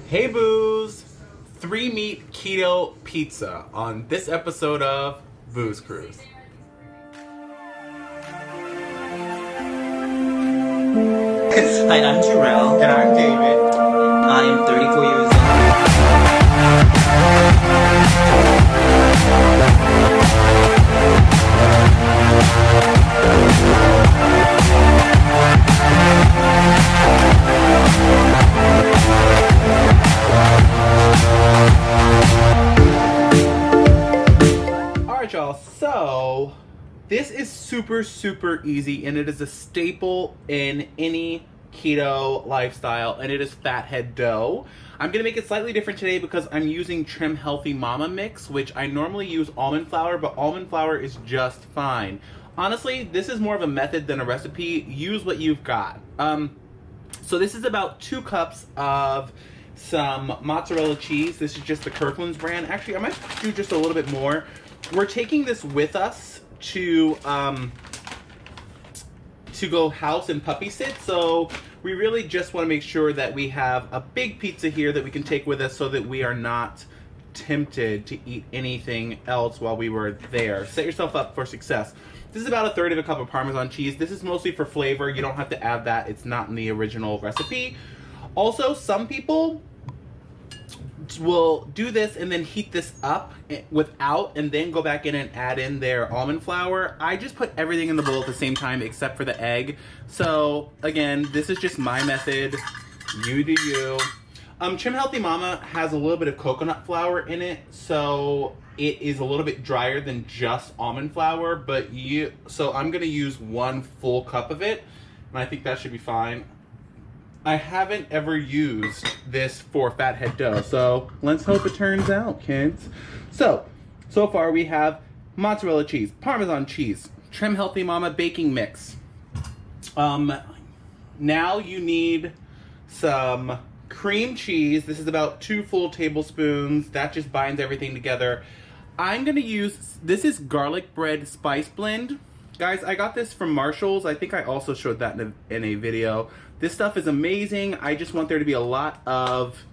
Hey Booze! 3-meat keto pizza on this episode of BoosCruize. Hi, I'm Jarrell. And I'm David. I am 34 years old. Alright y'all, so this is super easy and it is a staple in any keto lifestyle, and it is fathead dough. I'm going to make it slightly different today because I'm using Trim Healthy Mama mix, which I normally use almond flour, but almond flour is just fine. Honestly, this is more of a method than a recipe. Use what you've got. So this is about 2 cups of some mozzarella cheese. This is just the Kirkland's brand. Actually, I might do just a little bit more. We're taking this with us to go house and puppy sit, so we really just want to make sure that we have a big pizza here that we can take with us so that we are not tempted to eat anything else while we were there. Set yourself up for success. This is about 1/3 of a cup of Parmesan cheese. This is mostly for flavor. You don't have to add that. It's not in the original recipe. Also, some people will do this and then heat this up without, and then go back in and add in their almond flour. I just put everything in the bowl at the same time except for the egg. So again, this is just my method. You do you. Trim Healthy Mama has a little bit of coconut flour in it, so it is a little bit drier than just almond flour, so I'm gonna use 1 full cup of it, and I think that should be fine. I haven't ever used this for fathead dough, so let's hope it turns out, kids. So far we have mozzarella cheese, Parmesan cheese, Trim Healthy Mama baking mix. Now you need some cream cheese. This is about 2 full tablespoons. That just binds everything together. I'm gonna use, this is garlic bread spice blend. Guys, I got this from Marshall's. I think I also showed that in a video. This stuff is amazing. I just want there to be a lot of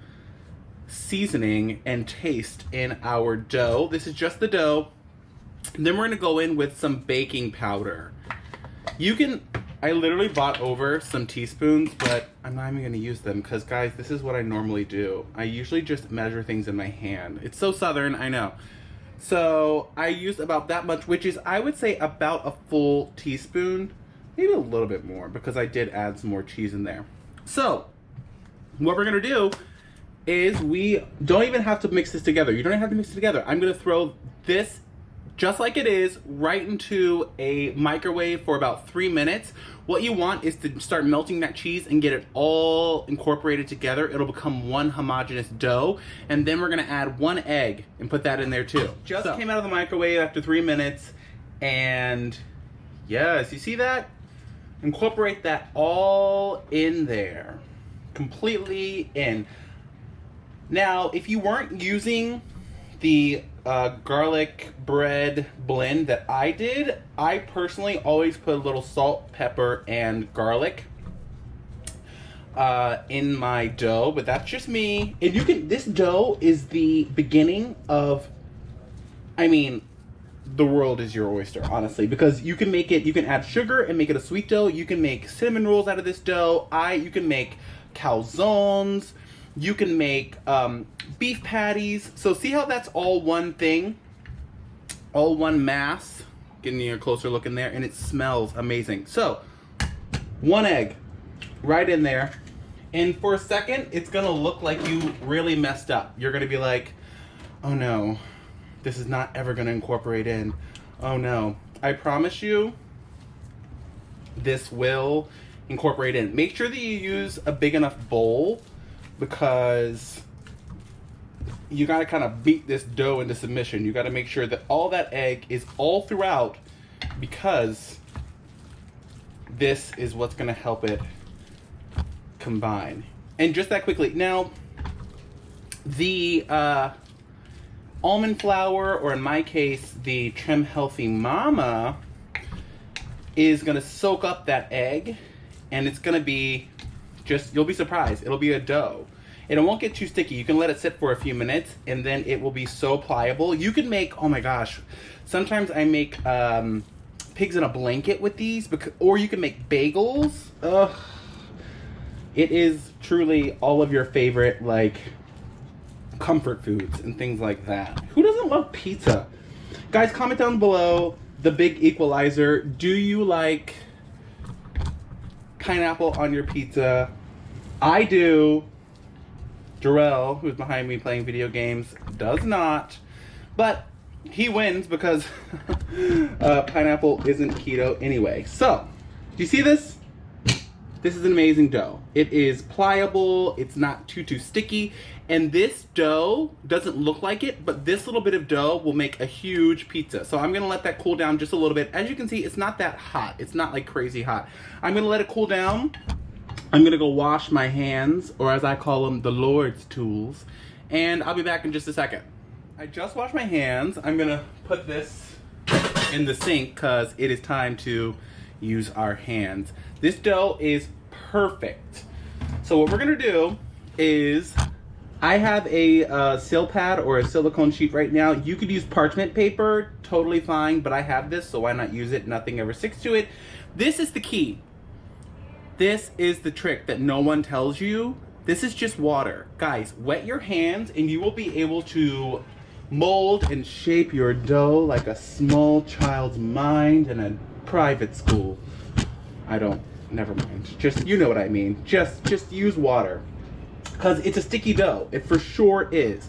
seasoning and taste in our dough. This is just the dough. And then we're gonna go in with some baking powder. I literally bought over some teaspoons, but I'm not even gonna use them because, guys, this is what I normally do. I usually just measure things in my hand. It's so southern, I know. So I used about that much, which is, I would say, about a full teaspoon, maybe a little bit more, because I did add some more cheese in there. So what we're gonna do is, we don't even have to mix this together. You don't even have to mix it together. I'm gonna throw this, just like it is, right into a microwave for about 3 minutes. What you want is to start melting that cheese and get it all incorporated together. It'll become one homogeneous dough. And then we're gonna add 1 egg and put that in there too. Just came out of the microwave after 3 minutes, and yes, you see that? Incorporate that all in there, completely in. Now, if you weren't using the garlic bread blend that I did, I personally always put a little salt, pepper, and garlic in my dough, but that's just me. And this dough is the beginning of, the world is your oyster, honestly, because you can add sugar and make it a sweet dough. You can make cinnamon rolls out of this dough. You can make calzones. You can make beef patties. So see how that's all one thing? All one mass. Getting you a closer look in there, and it smells amazing. So 1 egg right in there. And for a second, it's gonna look like you really messed up. You're gonna be like, oh no, this is not ever gonna incorporate in. Oh no. I promise you, this will incorporate in. Make sure that you use a big enough bowl, because you gotta kind of beat this dough into submission. You gotta make sure that all that egg is all throughout, because this is what's gonna help it combine. And just that quickly, now the almond flour, or in my case, the Trim Healthy Mama, is gonna soak up that egg, and it's gonna be just, you'll be surprised. It'll be a dough. and it won't get too sticky. You can let it sit for a few minutes and then it will be so pliable. You can make, oh my gosh, sometimes I make pigs in a blanket with these, or you can make bagels. Ugh. It is truly all of your favorite, like, comfort foods and things like that. Who doesn't love pizza? Guys, comment down below the big equalizer. Do you like pineapple on your pizza? I do. Jarrell, who's behind me playing video games, does not. But he wins because pineapple isn't keto anyway. So, do you see this? This is an amazing dough. It is pliable, it's not too sticky, and this dough doesn't look like it, but this little bit of dough will make a huge pizza. So I'm gonna let that cool down just a little bit. As you can see, it's not that hot. It's not like crazy hot. I'm gonna let it cool down. I'm gonna go wash my hands, or as I call them, the Lord's tools, and I'll be back in just a second. I just washed my hands. I'm gonna put this in the sink because it is time to use our hands. This dough is perfect. So what we're gonna do is, I have a sil pad or a silicone sheet right now. You could use parchment paper, totally fine, but I have this, so why not use it? Nothing ever sticks to it. This is the key. This is the trick that no one tells you. This is just water. Guys, wet your hands and you will be able to mold and shape your dough like a small child's mind in a private school. Never mind. Just, you know what I mean. Just use water. Because it's a sticky dough. It for sure is.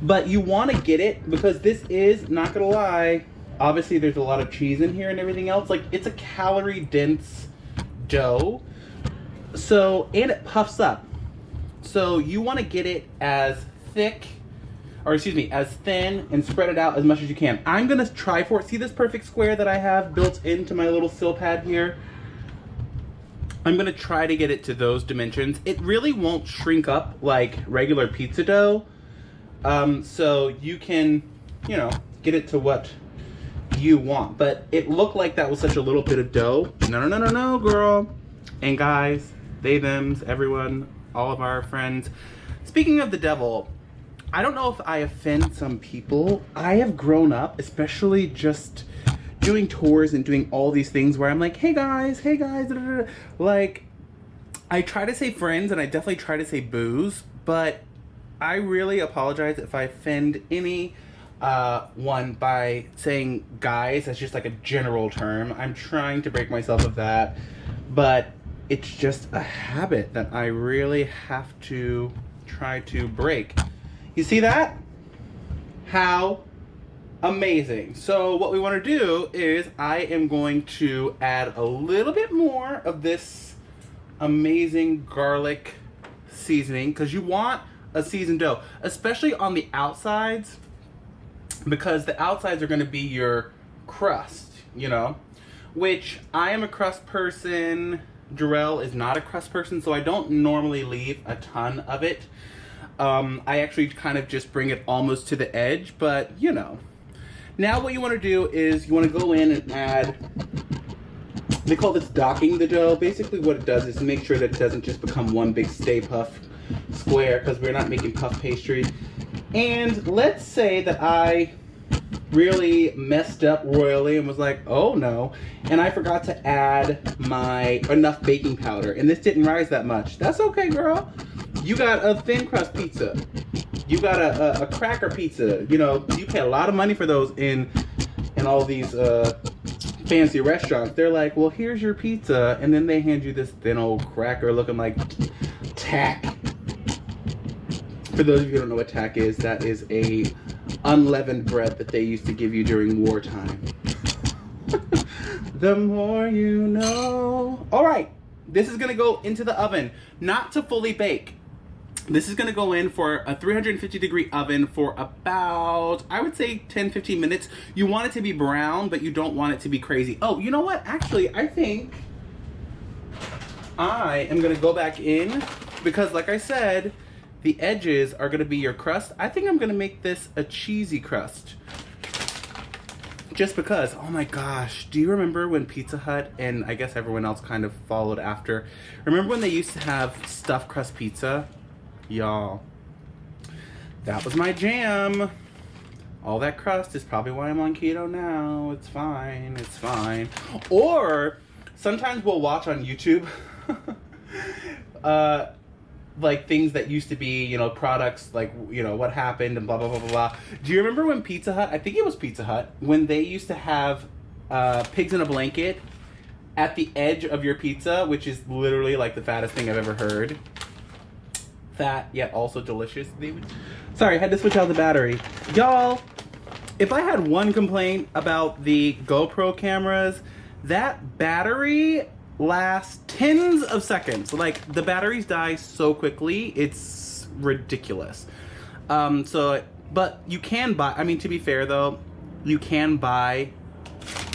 But you want to get it because this is, not gonna lie, obviously there's a lot of cheese in here and everything else. Like, it's a calorie dense dough. So, and it puffs up. So you want to get it as thick, or excuse me, as thin, and spread it out as much as you can. I'm gonna try for it. See this perfect square that I have built into my little sil pad here? I'm gonna try to get it to those dimensions. It really won't shrink up like regular pizza dough. So you can, you know, get it to what you want. But it looked like that was such a little bit of dough. No, girl. And guys, they, thems, everyone, all of our friends. Speaking of the devil, I don't know if I offend some people. I have grown up, especially just doing tours and doing all these things where I'm like, hey guys, da, da, da. Like, I try to say friends and I definitely try to say booze, but I really apologize if I offend any one by saying guys. That's just like a general term. I'm trying to break myself of that, but it's just a habit that I really have to try to break. You see that? How amazing. So what we want to do is I am going to add a little bit more of this amazing garlic seasoning, because you want a seasoned dough, especially on the outsides, because the outsides are going to be your crust, you know, which I am a crust person. Jarrell is not a crust person, so I don't normally leave a ton of it. I actually kind of just bring it almost to the edge, but you know. Now what you want to do is you want to go in and add, they call this docking the dough. Basically what it does is make sure that it doesn't just become one big Stay Puft square, because we're not making puff pastry. And let's say that I really messed up royally and was like, oh no, and I forgot to add my enough baking powder and this didn't rise that much. That's okay, girl. You got a thin crust pizza. You got a cracker pizza. You know, you pay a lot of money for those in all these fancy restaurants. They're like, well, here's your pizza, and then they hand you this thin old cracker looking like tack. For those of you who don't know what tack is, that is a unleavened bread that they used to give you during wartime. The more you know. All right, this is gonna go into the oven, not to fully bake. This is gonna go in for a 350-degree oven for about, I would say 10-15 minutes. You want it to be brown, but you don't want it to be crazy. Oh, you know what? Actually, I think I am gonna go back in, because like I said, the edges are gonna be your crust. I think I'm gonna make this a cheesy crust. Just because, oh my gosh, do you remember when Pizza Hut, and I guess everyone else kind of followed after, remember when they used to have stuffed crust pizza? Y'all, that was my jam. All that crust is probably why I'm on keto now. It's fine, it's fine. Or sometimes we'll watch on YouTube like things that used to be, you know, products like, you know, what happened and blah, blah, blah, blah, blah. Do you remember when Pizza Hut, I think it was Pizza Hut, when they used to have pigs in a blanket at the edge of your pizza, which is literally like the fattest thing I've ever heard. Fat, yet also delicious. Sorry, I had to switch out the battery. Y'all, if I had one complaint about the GoPro cameras, that battery lasts tens of seconds. Like, the batteries die so quickly, it's ridiculous. But you can buy, I mean, to be fair though, you can buy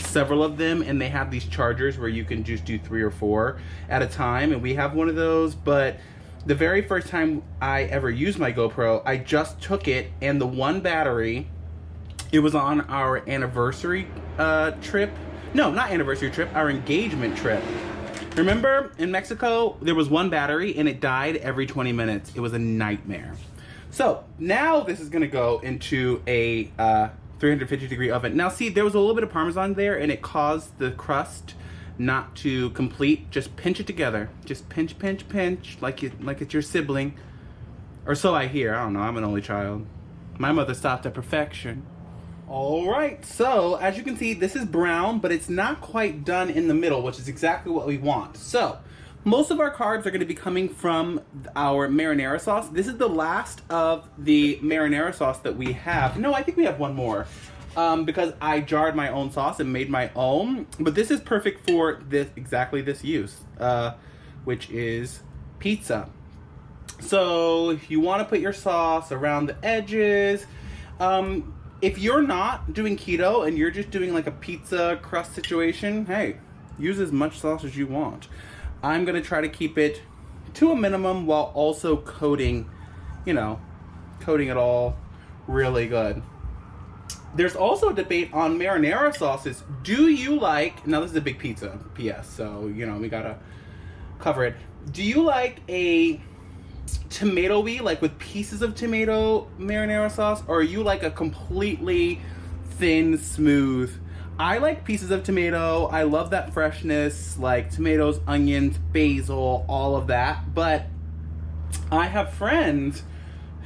several of them, and they have these chargers where you can just do 3 or 4 at a time, and we have one of those. But the very first time I ever used my GoPro, I just took it, and the one battery, it was on our anniversary trip. No, not anniversary trip, our engagement trip. Remember in Mexico, there was one battery and it died every 20 minutes. It was a nightmare. So now this is gonna go into a 350 degree oven. Now see, there was a little bit of Parmesan there and it caused the crust not to complete. Just pinch it together. Just pinch, pinch, pinch, like it's your sibling. Or so I hear, I don't know, I'm an only child. My mother stopped at perfection. All right, so as you can see, this is brown, but it's not quite done in the middle, which is exactly what we want. So most of our carbs are gonna be coming from our marinara sauce. This is the last of the marinara sauce that we have. No, I think we have one more because I jarred my own sauce and made my own, but this is perfect for exactly this use, which is pizza. So you wanna put your sauce around the edges. If you're not doing keto and you're just doing like a pizza crust situation, hey, use as much sauce as you want. I'm gonna try to keep it to a minimum while also coating, you know, coating it all really good. There's also a debate on marinara sauces. Do you like, now this is a big pizza, PS, so, you know, we gotta cover it. Do you like a tomato-y, like with pieces of tomato marinara sauce, or are you like a completely thin, smooth? I like pieces of tomato. I love that freshness, like tomatoes, onions, basil, all of that. But I have friends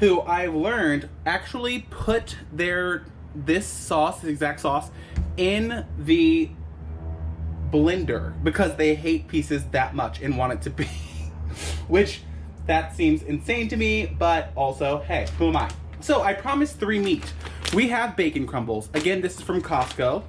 who I've learned actually put this sauce, this exact sauce, in the blender because they hate pieces that much and want it to be which that seems insane to me, but also, hey, who am I? So I promised 3 meat. We have bacon crumbles. Again, this is from Costco.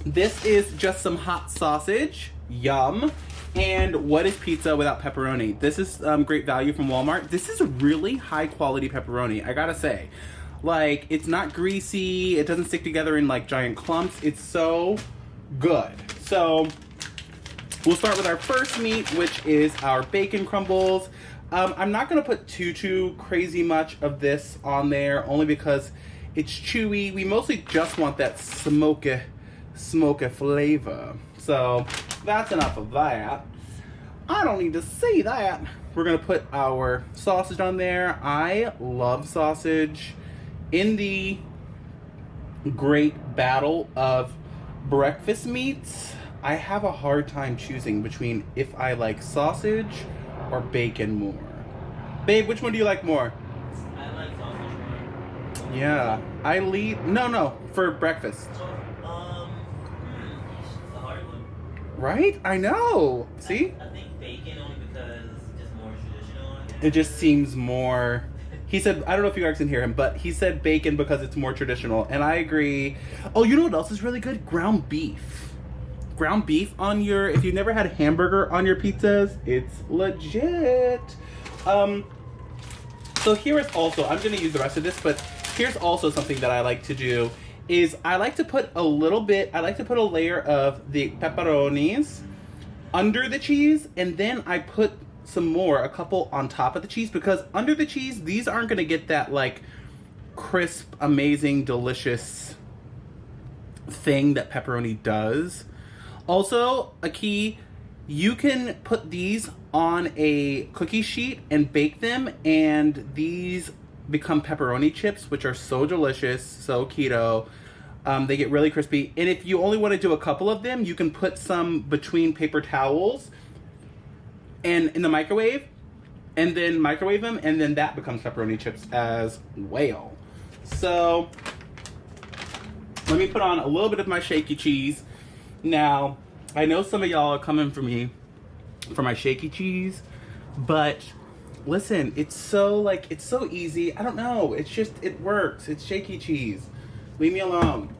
This is just some hot sausage, yum. And what is pizza without pepperoni? This is great value from Walmart. This is a really high quality pepperoni, I gotta say. Like, it's not greasy, it doesn't stick together in like giant clumps. It's so good. So we'll start with our first meat, which is our bacon crumbles. I'm not gonna put too crazy much of this on there, only because it's chewy. We mostly just want that smoky flavor. So that's enough of that. I don't need to say that. We're gonna put our sausage on there. I love sausage. In the great battle of breakfast meats, I have a hard time choosing between if I like sausage or bacon more. Babe, which one do you like more? I like sausage more. Yeah, no, for breakfast. It's a hard one. Right? I know. See? I think bacon only because it's just more traditional. I guess. It just seems more... He said, I don't know if you guys can hear him, but he said bacon because it's more traditional, and I agree. Oh, you know what else is really good? Ground beef. Ground beef on your... If you've never had a hamburger on your pizzas, it's legit. So here is also... I'm going to use the rest of this, but here's also something that I like to do, is I like to put a layer of the pepperonis under the cheese, and then I put some more, a couple on top of the cheese, because under the cheese, these aren't gonna get that like crisp, amazing, delicious thing that pepperoni does. Also, a key, you can put these on a cookie sheet and bake them, and these become pepperoni chips, which are so delicious, so keto. They get really crispy, and if you only want to do a couple of them, you can put some between paper towels and in the microwave, and then microwave them, and then that becomes pepperoni chips as well. So let me put on a little bit of my shaky cheese. Now, I know some of y'all are coming for me for my shaky cheese, but listen, it's so easy. I don't know, it's just, it works. It's shaky cheese. Leave me alone.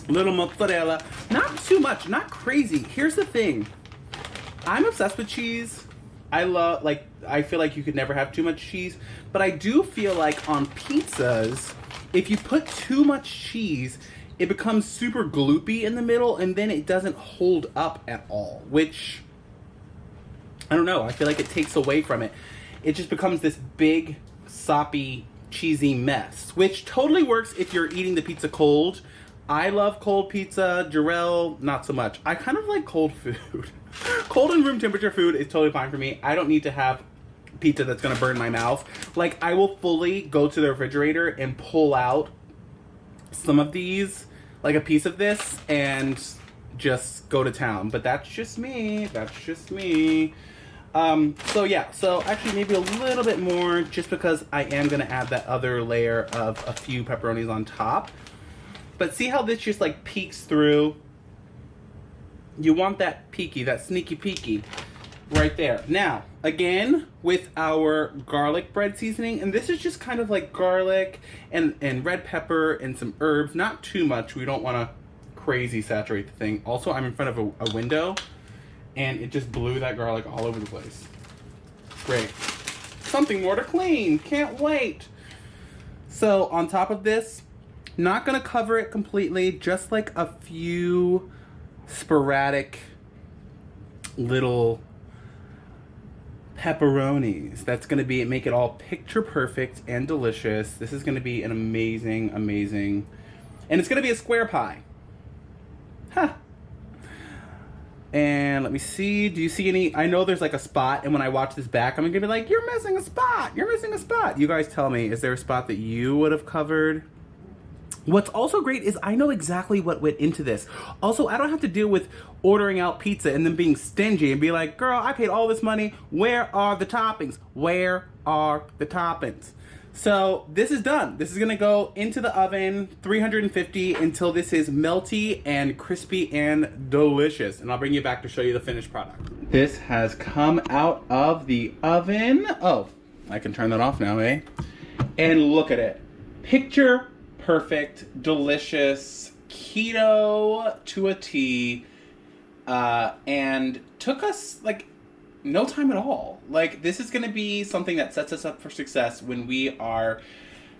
Little mozzarella, not too much, not crazy. Here's the thing, I'm obsessed with cheese. I feel like you could never have too much cheese, but I do feel like on pizzas, if you put too much cheese, it becomes super gloopy in the middle, and then it doesn't hold up at all, which, I don't know, I feel like it takes away from it. It just becomes this big, soppy, cheesy mess, which totally works if you're eating the pizza cold. I love cold pizza. Jarrell, not so much. I kind of like cold food. Cold and room temperature food is totally fine for me. I don't need to have pizza that's gonna burn my mouth. Like, I will fully go to the refrigerator and pull out some of these, like a piece of this, and just go to town. But that's just me. That's just me. So yeah, so actually maybe a little bit more, just because I am gonna add that other layer of a few pepperonis on top. But see how this just like peeks through? You want that peeky, that sneaky peeky right there. Now, again, with our garlic bread seasoning, and this is just kind of like garlic and red pepper and some herbs, not too much. We don't want to crazy saturate the thing. Also, I'm in front of a window, and it just blew that garlic all over the place. Great. Something more to clean. Can't wait. So on top of this, not gonna cover it completely, just like a few sporadic little pepperonis. That's gonna make it all picture perfect and delicious. This is gonna be an amazing, amazing, and it's gonna be a square pie. Huh. And let me see, do you see any? I know there's like a spot, and when I watch this back, I'm gonna be like, you're missing a spot, you're missing a spot. You guys tell me, is there a spot that you would have covered? What's also great is I know exactly what went into this. Also, I don't have to deal with ordering out pizza and then being stingy and be like, girl, I paid all this money, where are the toppings? Where are the toppings? So this is done. This is gonna go into the oven, 350, until this is melty and crispy and delicious. And I'll bring you back to show you the finished product. This has come out of the oven. Oh, I can turn that off now, eh? And look at it. Picture perfect, delicious, keto to a T, and took us like no time at all. Like, this is gonna be something that sets us up for success when we are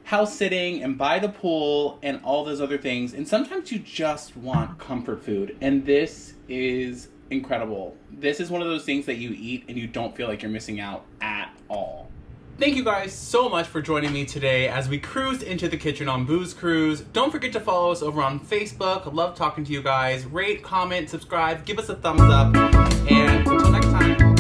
house sitting and by the pool and all those other things. And sometimes you just want comfort food, and this is incredible. This is one of those things that you eat and you don't feel like you're missing out at all. Thank you guys so much for joining me today as we cruised into the kitchen on BoosCruize. Don't forget to follow us over on Facebook. I love talking to you guys. Rate, comment, subscribe, give us a thumbs up, and until next time.